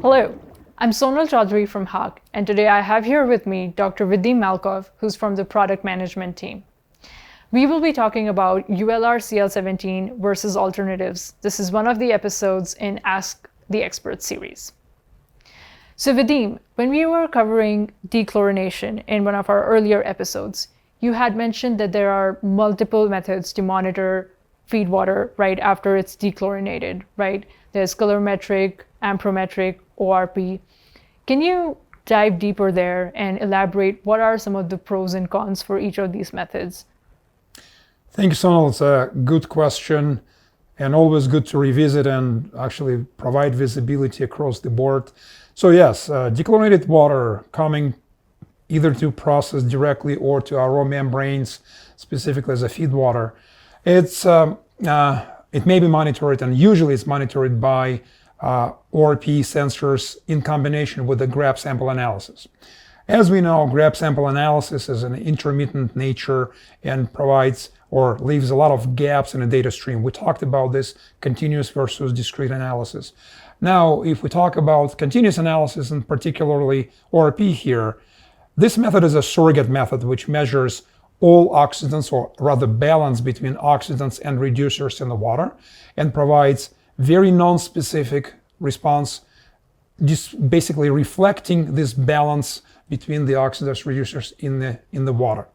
Hello, I'm Sonal Chaudhary from Hach, and today I have here with me Dr. Vadim Malkov, who's from the product management team. We will be talking about ULR CL17 versus alternatives. This is one of the episodes in Ask the Expert series. So Vadim, when we were covering dechlorination in one of our earlier episodes, you had mentioned that there are multiple methods to monitor feed water right after it's dechlorinated, right? There's colorimetric, amperometric, ORP. Can you dive deeper there and elaborate what are some of the pros and cons for each of these methods? Thank you, Sonal. It's a good question and always good to revisit and actually provide visibility across the board. So yes, dechlorinated water coming either to process directly or to our raw membranes, specifically as a feed water. It may be monitored, and usually it's monitored by ORP sensors in combination with the grab sample analysis. As we know, grab sample analysis is an intermittent nature and provides or leaves a lot of gaps in a data stream. We talked about this continuous versus discrete analysis. Now, if we talk about continuous analysis and particularly ORP here, this method is a surrogate method which measures all oxidants, or rather balance between oxidants and reducers in the water, and provides very non-specific response, just basically reflecting this balance between the oxidants reducers in the water.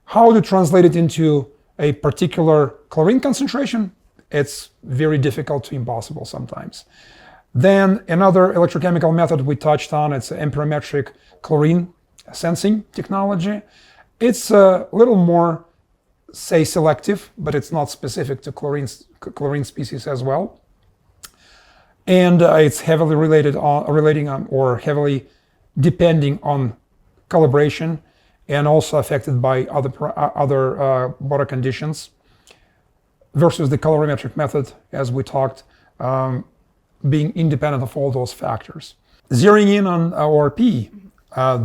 How to translate it into a particular chlorine concentration? It's very difficult to impossible sometimes. Then another electrochemical method we touched on, it's amperometric chlorine sensing technology. It's a little more, say, selective, but it's not specific to chlorine species as well. And it's heavily heavily depending on calibration and also affected by other water conditions versus the colorimetric method, as we talked, being independent of all those factors. Zeroing in on ORP,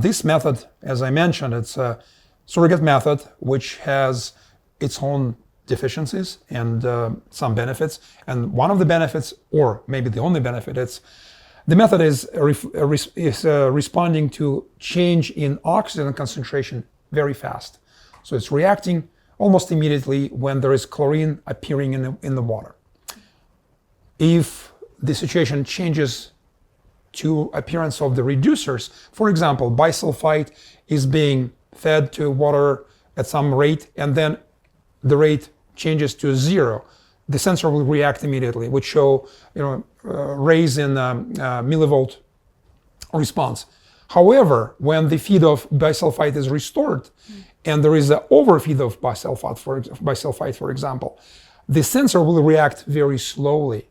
this method, as I mentioned, it's a surrogate method which has its own deficiencies and some benefits. And one of the benefits, or maybe the only benefit, the method is responding to change in oxygen concentration very fast. So it's reacting almost immediately when there is chlorine appearing in the water. If the situation changes to appearance of the reducers, for example, bisulfite is being fed to water at some rate, and then the rate changes to 0, the sensor will react immediately, which show raise in millivolt response. However, when the feed of bisulfite is restored, and there is an overfeed of bisulfite, for example, the sensor will react very slowly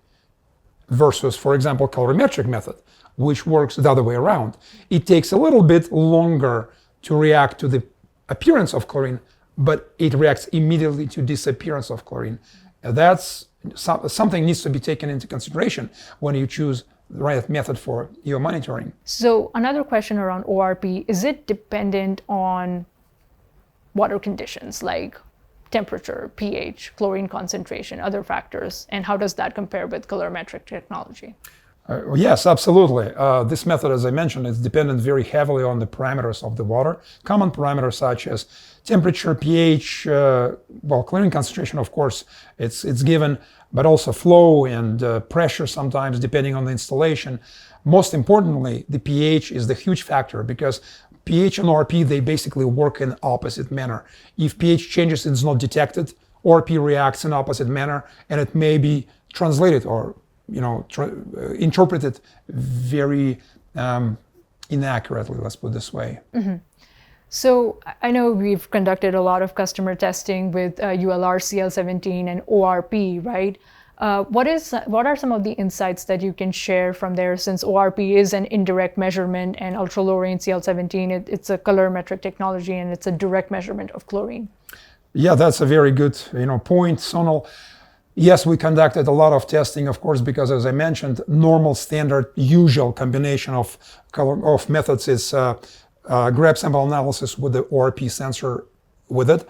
versus, for example, colorimetric method, which works the other way around. It takes a little bit longer to react to the appearance of chlorine, but it reacts immediately to disappearance of chlorine. That's something needs to be taken into consideration when you choose the right method for your monitoring. So another question around ORP, is it dependent on water conditions like temperature, pH, chlorine concentration, other factors, and how does that compare with colorimetric technology? Yes, absolutely. This method, as I mentioned, is dependent very heavily on the parameters of the water. Common parameters such as temperature, pH, chlorine concentration, of course, it's given, but also flow and pressure sometimes, depending on the installation. Most importantly, the pH is the huge factor because pH and ORP, they basically work in opposite manner. If pH changes, it's not detected. ORP reacts in opposite manner, and it may be translated or interpreted very inaccurately, let's put it this way. Mm-hmm. So I know we've conducted a lot of customer testing with ULR CL17 and ORP, right? What are some of the insights that you can share from there, since ORP is an indirect measurement and ultra-low-range CL17, it's a colorimetric technology and it's a direct measurement of chlorine? Yeah, that's a very good point, Sonal. Yes, we conducted a lot of testing, of course, because as I mentioned, normal, standard, usual combination of methods is grab sample analysis with the ORP sensor with it.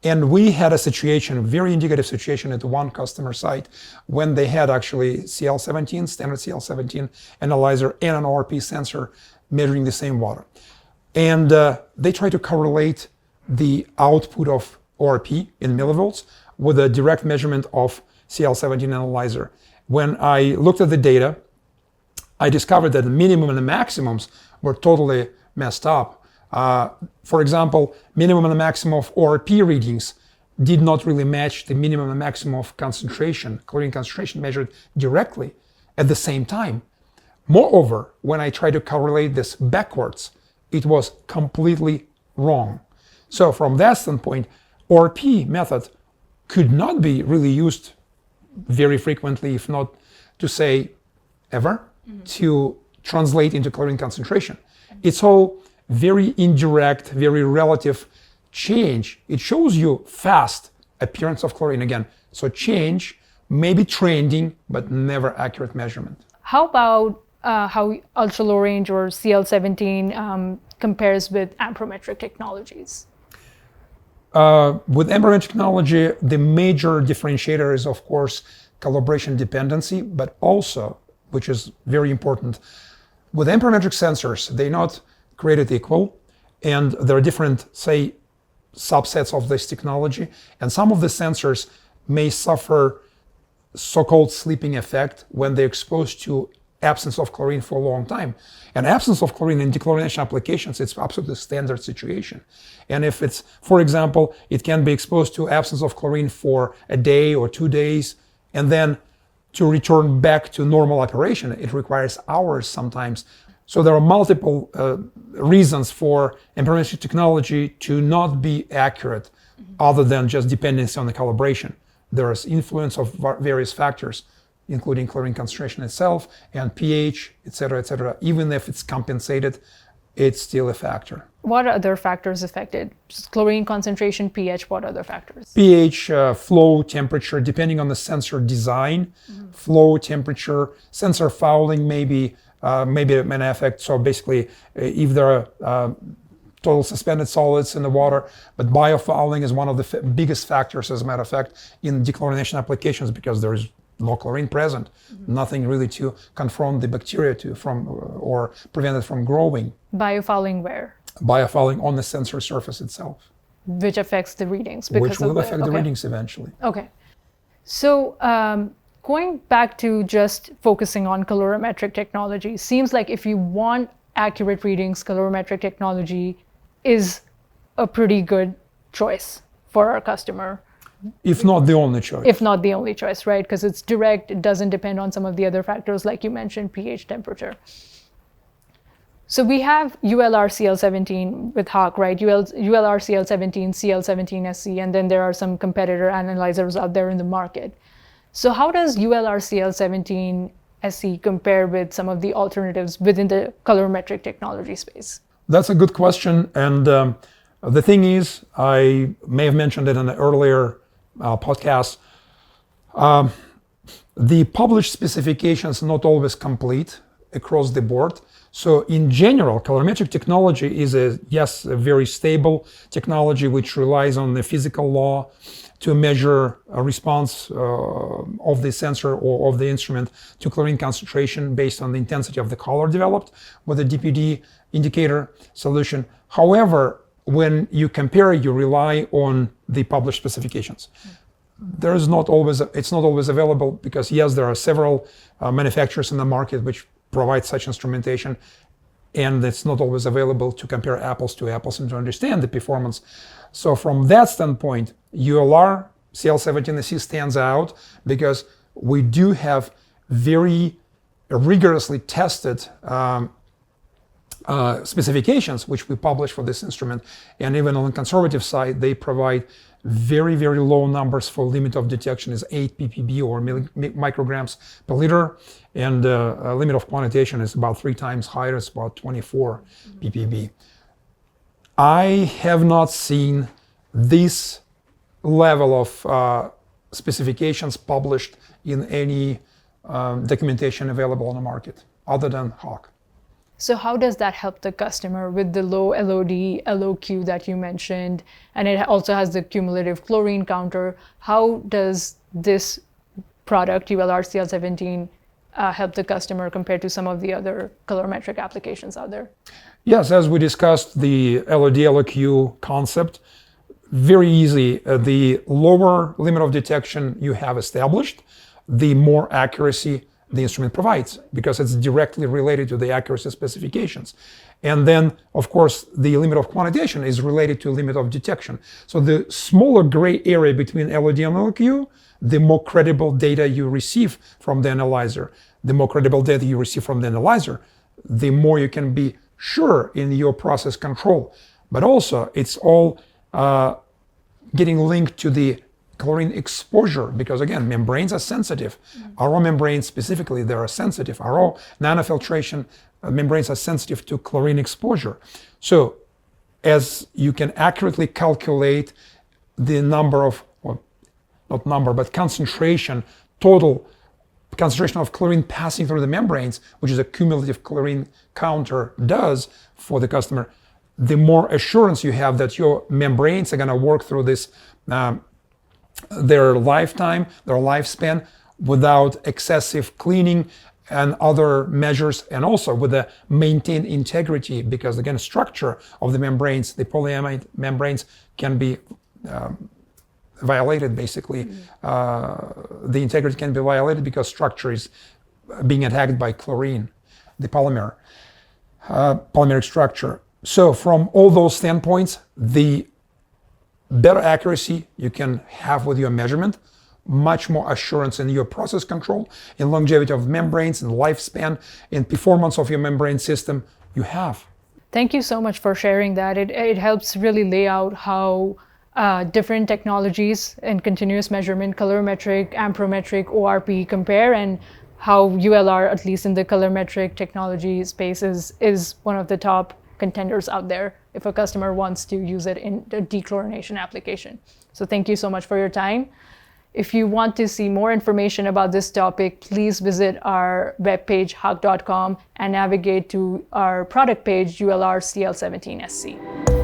And we had a situation, a very indicative situation at one customer site when they had actually CL17, standard CL17 analyzer and an ORP sensor measuring the same water. And they tried to correlate the output of ORP in millivolts with a direct measurement of CL17 analyzer. When I looked at the data, I discovered that the minimum and the maximums were totally messed up. For example, minimum and maximum of ORP readings did not really match the minimum and maximum of concentration, chlorine concentration measured directly at the same time. Moreover, when I tried to correlate this backwards, it was completely wrong. So from that standpoint, ORP method could not be really used very frequently, if not to say ever, to translate into chlorine concentration. It's all very indirect, very relative change. It shows you fast appearance of chlorine again. So change may be trending, but never accurate measurement. How about how ultra-low range or CL17 compares with amperometric technologies? With amperometric technology, the major differentiator is, of course, calibration dependency, but also, which is very important, with amperometric sensors, they're not created equal, and there are different, say, subsets of this technology, and some of the sensors may suffer so-called sleeping effect when they're exposed to absence of chlorine for a long time. And absence of chlorine in dechlorination applications, it's absolutely standard situation. And if it's, for example, it can be exposed to absence of chlorine for a day or 2 days, and then to return back to normal operation, it requires hours sometimes. So there are multiple reasons for amperometric technology to not be accurate, other than just dependency on the calibration. There is influence of various factors, including chlorine concentration itself and pH, etc. Even if it's compensated, it's still a factor. What other factors affected? Just chlorine concentration, pH, what other factors? pH, flow, temperature, depending on the sensor design, flow, temperature, sensor fouling maybe an effect. So basically, if there are total suspended solids in the water, but biofouling is one of the biggest factors, as a matter of fact, in dechlorination applications, because there is no chlorine present, nothing really to confront the bacteria or prevent it from growing. Biofouling where? Biofouling on the sensor surface itself. Which affects the readings. Which will affect the readings eventually. Okay. So going back to just focusing on calorimetric technology, seems like if you want accurate readings, calorimetric technology is a pretty good choice for our customer. If not the only choice. If not the only choice, right? Because it's direct, it doesn't depend on some of the other factors like you mentioned, pH, temperature. So we have ULR-CL17 with Hach, right? ULR-CL17, CL17SC, and then there are some competitor analyzers out there in the market. So how does ULR-CL17SC compare with some of the alternatives within the colorimetric technology space? That's a good question. And the thing is, I may have mentioned it in an earlier podcast, the published specifications are not always complete across the board. So in general, colorimetric technology is a very stable technology which relies on the physical law to measure a response of the sensor or of the instrument to chlorine concentration based on the intensity of the color developed with a DPD indicator solution. However, when you compare, you rely on the published specifications. It's not always available because yes, there are several manufacturers in the market which provide such instrumentation, and it's not always available to compare apples to apples and to understand the performance. So from that standpoint, ULR CL17SC stands out because we do have very rigorously tested specifications which we publish for this instrument, and even on the conservative side, they provide very, very low numbers for limit of detection is 8 ppb or micrograms per liter, and limit of quantitation is about 3 times higher, it's about 24 ppb. I have not seen this level of specifications published in any documentation available on the market other than Hach. So how does that help the customer with the low LOD, LOQ that you mentioned? And it also has the cumulative chlorine counter. How does this product, ULR-CL17, help the customer compared to some of the other colorimetric applications out there? Yes, as we discussed, the LOD, LOQ concept, very easy. The lower limit of detection you have established, the more accuracy the instrument provides, because it's directly related to the accuracy specifications. And then, of course, the limit of quantitation is related to limit of detection. So the smaller gray area between LOD and LOQ, the more credible data you receive from the analyzer. The more credible data you receive from the analyzer, the more you can be sure in your process control. But also, it's all getting linked to the chlorine exposure, because again, membranes are sensitive. RO membranes specifically, they are sensitive. RO nanofiltration membranes are sensitive to chlorine exposure. So as you can accurately calculate the number of, well, not number, but concentration, total concentration of chlorine passing through the membranes, which is a cumulative chlorine counter does for the customer, the more assurance you have that your membranes are going to work through this their lifetime, their lifespan, without excessive cleaning and other measures, and also with the maintained integrity, because again, structure of the membranes, the polyamide membranes can be violated basically. The integrity can be violated because structure is being attacked by chlorine, the polymeric structure. So from all those standpoints, the better accuracy you can have with your measurement, much more assurance in your process control, in longevity of membranes, in lifespan, in performance of your membrane system you have. Thank you so much for sharing that. It helps really lay out how different technologies in continuous measurement, colorimetric, amperometric, ORP compare, and how ULR, at least in the colorimetric technology space, is one of the top contenders out there if a customer wants to use it in a dechlorination application. So thank you so much for your time. If you want to see more information about this topic, please visit our webpage, hach.com, and navigate to our product page, ULR-CL17SC.